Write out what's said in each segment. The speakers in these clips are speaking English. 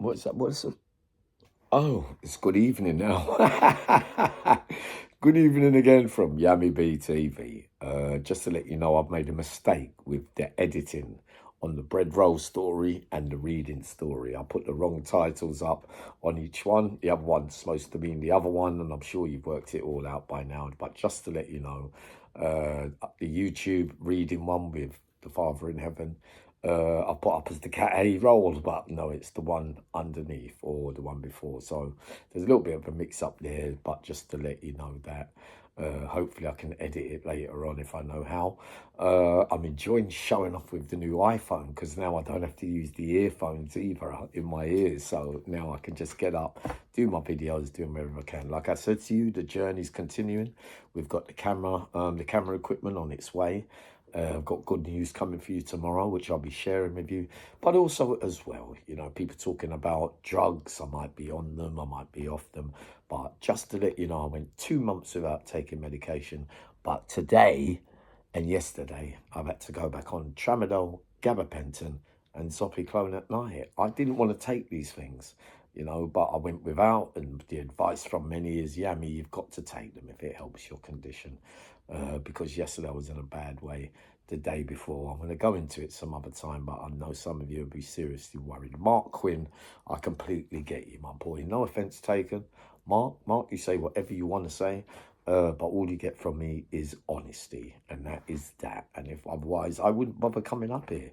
What's that? What's up? Oh, it's good evening now. Good evening again from yammybtv. Just to let you know, I've made a mistake with the editing on the bread roll story and the reading story. I put the wrong titles up on each one. The other one's supposed to be in the other one, and I'm sure you've worked it all out by now. But just to let you know, the YouTube reading one with the Father in Heaven, I put up as the cat A rolled, but no, it's the one underneath or the one before. So there's a little bit of a mix up there, but just to let you know that. Hopefully I can edit it later on if I know how. I'm enjoying showing off with the new iPhone because now I don't have to use the earphones either in my ears. So now I can just get up, do my videos, do them wherever I can. Like I said to you, the journey's continuing. We've got the camera equipment on its way. I've got good news coming for you tomorrow, which I'll be sharing with you. But also as well, you know, people talking about drugs. I might be on them, I might be off them. But just to let you know, I went 2 months without taking medication. But today and yesterday, I've had to go back on tramadol, gabapentin, and zopiclone at night. I didn't want to take these things, you know, but I went without. And the advice from many is, Yammy, you've got to take them if it helps your condition. Because yesterday I was in a bad way the day before. I'm going to go into it some other time, but I know some of you will be seriously worried. Mark Quinn, I completely get you, my boy. No offence taken. Mark, you say whatever you want to say, but all you get from me is honesty, and that is that. And if otherwise, I wouldn't bother coming up here.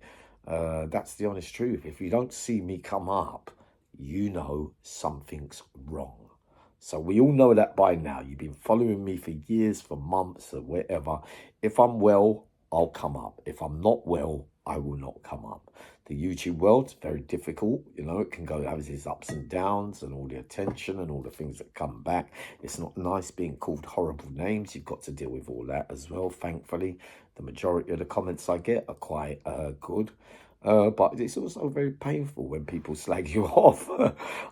That's the honest truth. If you don't see me come up, you know something's wrong. So we all know that by now. You've been following me for years, for months, or whatever. If I'm well, I'll come up. If I'm not well, I will not come up. The YouTube world's very difficult. You know, it can go have its ups and downs and all the attention and all the things that come back. It's not nice being called horrible names. You've got to deal with all that as well. Thankfully, the majority of the comments I get are quite good. But it's also very painful when people slag you off.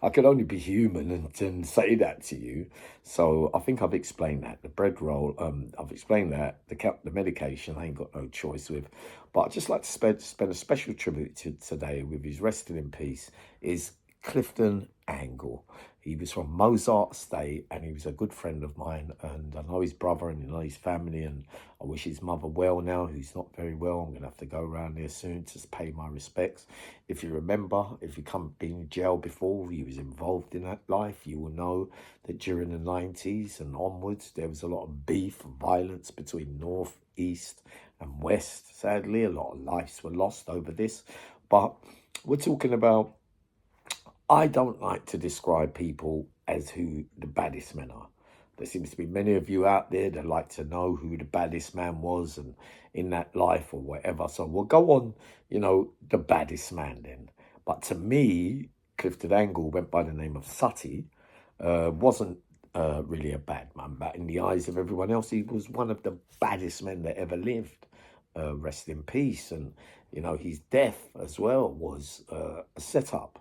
I can only be human and say that to you. So I think I've explained that. The bread roll, I've explained that. The medication, I ain't got no choice with. But I'd just like to spend a special tribute to today with his resting in peace is Clifton Angle. He was from Mozart Estate and he was a good friend of mine, and I know his brother and I know his family, and I wish his mother well now, who's not very well. I'm going to have to go around there soon to pay my respects. If you remember, if you been in jail before, he was involved in that life, you will know that during the 90s and onwards, there was a lot of beef and violence between North, East and West. Sadly, a lot of lives were lost over this. But we're talking about, I don't like to describe people as who the baddest men are. There seems to be many of you out there that like to know who the baddest man was and in that life or whatever. So we'll go on, you know, the baddest man then. But to me, Clifton Angle went by the name of Sutty, wasn't really a bad man. But in the eyes of everyone else, he was one of the baddest men that ever lived. Rest in peace. And, you know, his death as well was a setup.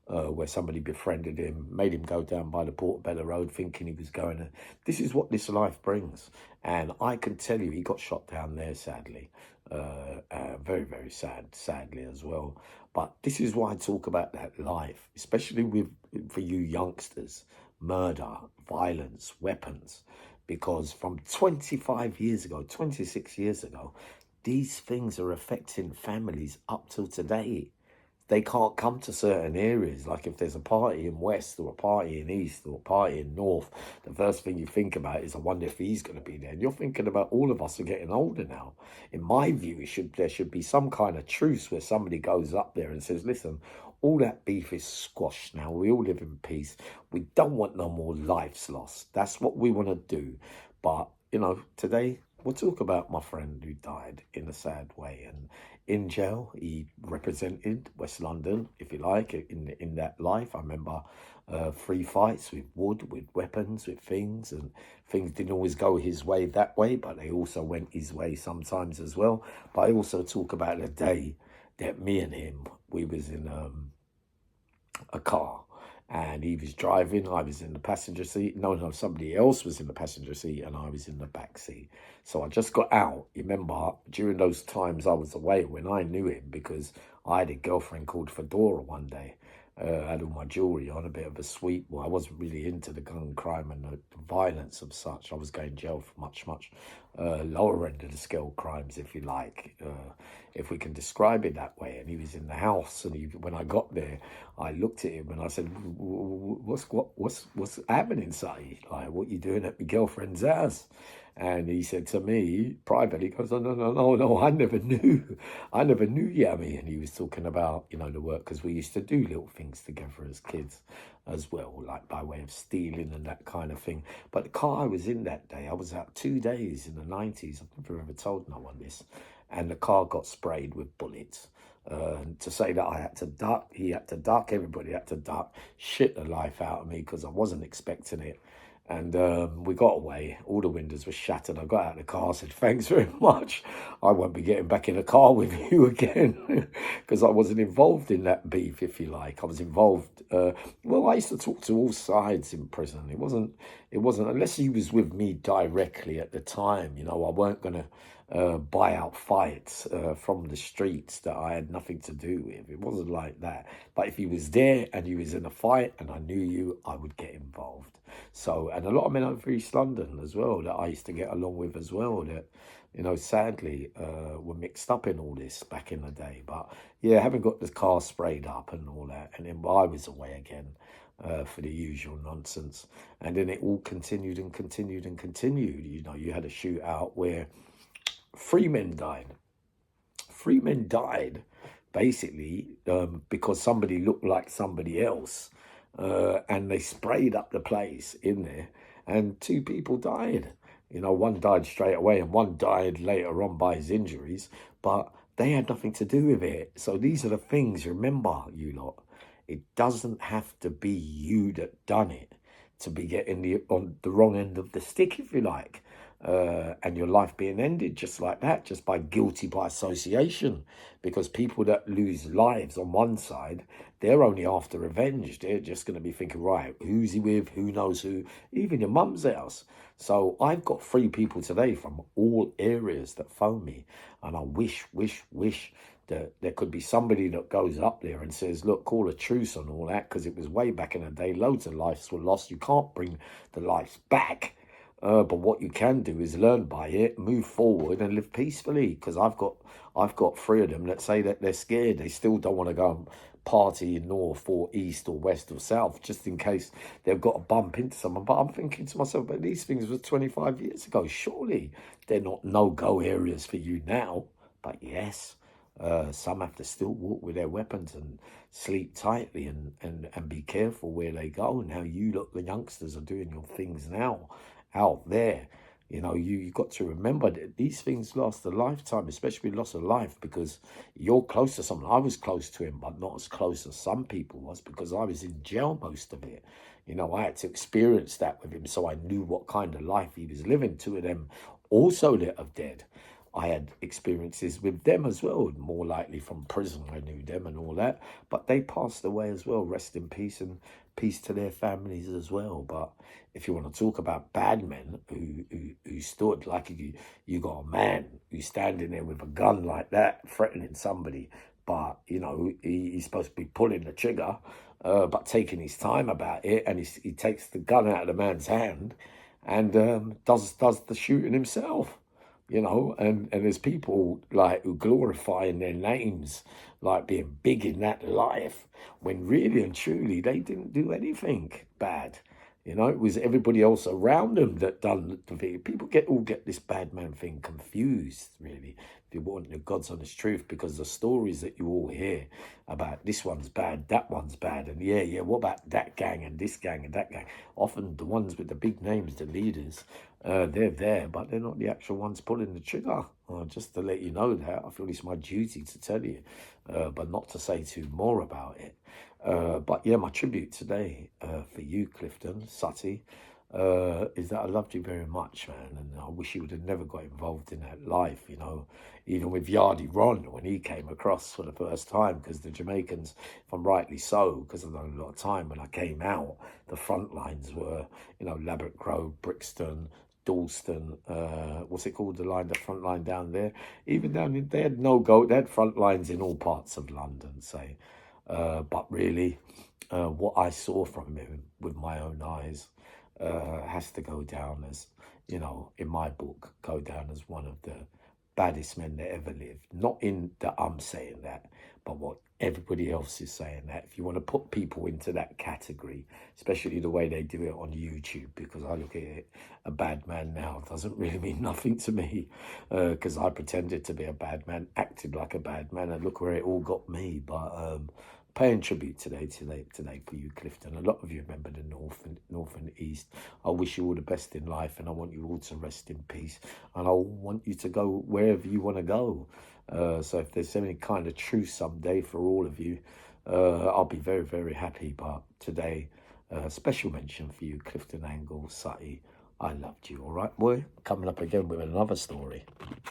Where somebody befriended him, made him go down by the Portobello Road thinking he was going to... This is what this life brings. And I can tell you, he got shot down there, sadly. Very, very sadly as well. But this is why I talk about that life, especially for you youngsters. Murder, violence, weapons. Because from 25 years ago, 26 years ago, these things are affecting families up till today. They can't come to certain areas. Like if there's a party in West or a party in East or a party in North, the first thing you think about is, I wonder if he's going to be there. And you're thinking about all of us are getting older now. In my view, there should be some kind of truce where somebody goes up there and says, listen, all that beef is squashed now. We all live in peace. We don't want no more lives lost. That's what we want to do. But, you know, today we'll talk about my friend who died in a sad way. And in jail, he represented West London, if you like, in that life. I remember 3 fights with wood, with weapons, with things, and things didn't always go his way that way, but they also went his way sometimes as well. But I also talk about the day that me and him, we was in a car. And he was driving, I was in the passenger seat. No, somebody else was in the passenger seat and I was in the back seat. So I just got out. You remember, during those times I was away when I knew him, because I had a girlfriend called Fedora one day. had all my jewellery on, a bit of a sweet boy. I wasn't really into the gun crime and the violence of such. I was going to jail for much, much lower end of the scale crimes, if you like, if we can describe it that way. And he was in the house, and when I got there, I looked at him and I said, what's happening, Sutty? Like, what you doing at my girlfriend's house? And he said to me privately, he goes, oh, no, I never knew. I never knew Yammy. And he was talking about, you know, the work, because we used to do little things together as kids as well, like by way of stealing and that kind of thing. But the car I was in that day, I was out 2 days in the 90s. I've never ever told no one this. And the car got sprayed with bullets. To say that I had to duck, he had to duck, everybody had to duck, shit the life out of me because I wasn't expecting it. And we got away. All the windows were shattered. I got out of the car, said, thanks very much. I won't be getting back in a car with you again, because I wasn't involved in that beef, if you like. I was involved. Well, I used to talk to all sides in prison. It wasn't, unless he was with me directly at the time, you know, I weren't going to buy out fights from the streets that I had nothing to do with. It wasn't like that. But if he was there and he was in a fight and I knew you, I would get involved. So, and a lot of men over East London as well that I used to get along with as well that, you know, sadly were mixed up in all this back in the day. But yeah, having got the car sprayed up and all that, and then I was away again for the usual nonsense. And then it all continued and continued and continued. You know, you had a shootout where 3 men died. 3 men died basically because somebody looked like somebody else. And they sprayed up the place in there, and 2 people died. You know, one died straight away and one died later on by his injuries, but they had nothing to do with it. So these are the things, remember, you lot, it doesn't have to be you that done it to be getting on the wrong end of the stick, if you like. And your life being ended just like that, just by guilty by association. Because people that lose lives on one side, they're only after revenge. They're just going to be thinking, right, who's he with? Who knows who? Even your mum's house. So I've got 3 people today from all areas that phone me. And I wish that there could be somebody that goes up there and says, look, call a truce on all that, because it was way back in the day. Loads of lives were lost. You can't bring the lives back. But what you can do is learn by it, move forward and live peacefully. Because I've got 3 of them that say that they're scared. They still don't want to go and party in north or east or west or south, just in case they've got to bump into someone. But I'm thinking to myself, but these things were 25 years ago. Surely they're not no-go areas for you now. But yes, some have to still walk with their weapons and sleep tightly and be careful where they go. Now you look, the youngsters are doing your things now out there. You know, you got to remember that these things last a lifetime, especially loss of life, because you're close to someone. I was close to him, but not as close as some people was, because I was in jail most of it. You know, I had to experience that with him, so I knew what kind of life he was living. 2 of them also that are dead. I had experiences with them as well, more likely from prison. I knew them and all that, but they passed away as well. Rest in peace, and peace to their families as well. But if you want to talk about bad men who stood, like you got a man who's standing there with a gun like that, threatening somebody, but, you know, he's supposed to be pulling the trigger, but taking his time about it, and he takes the gun out of the man's hand and does the shooting himself. You know, and there's people like who glorifying their names, like being big in that life, when really and truly they didn't do anything bad. You know, it was everybody else around them that done the thing. People get this bad man thing confused, really, if you want the God's honest truth, because the stories that you all hear about this one's bad, that one's bad, and yeah, what about that gang and this gang and that gang? Often the ones with the big names, the leaders, they're there, but they're not the actual ones pulling the trigger. Just to let you know that, I feel it's my duty to tell you, but not to say too more about it. But yeah, my tribute today for you, Clifton, Sutty, is that I loved you very much, man, and I wish you would have never got involved in that life, you know, even with Yardy Ron when he came across for the first time, because the Jamaicans, if I'm rightly so, because I've done a lot of time when I came out, the front lines were, you know, Labatt Grove, Brixton, Dalston, what's it called, the front line down there, even down in, they had front lines in all parts of London, say. But really, what I saw from him with my own eyes has to go down as, you know, in my book, go down as one of the baddest men that ever lived. Not in that I'm saying that, but what everybody else is saying that. If you want to put people into that category, especially the way they do it on YouTube, because I look at it, a bad man now doesn't really mean nothing to me, because I pretended to be a bad man, acted like a bad man, and look where it all got me. But paying tribute today for you, Clifton. A lot of you remember the North and East. I wish you all the best in life, and I want you all to rest in peace. And I want you to go wherever you want to go. So if there's any kind of truce someday for all of you, I'll be very, very happy. But today, special mention for you, Clifton Angle, Sutty. I loved you, all right, boy? Coming up again with another story.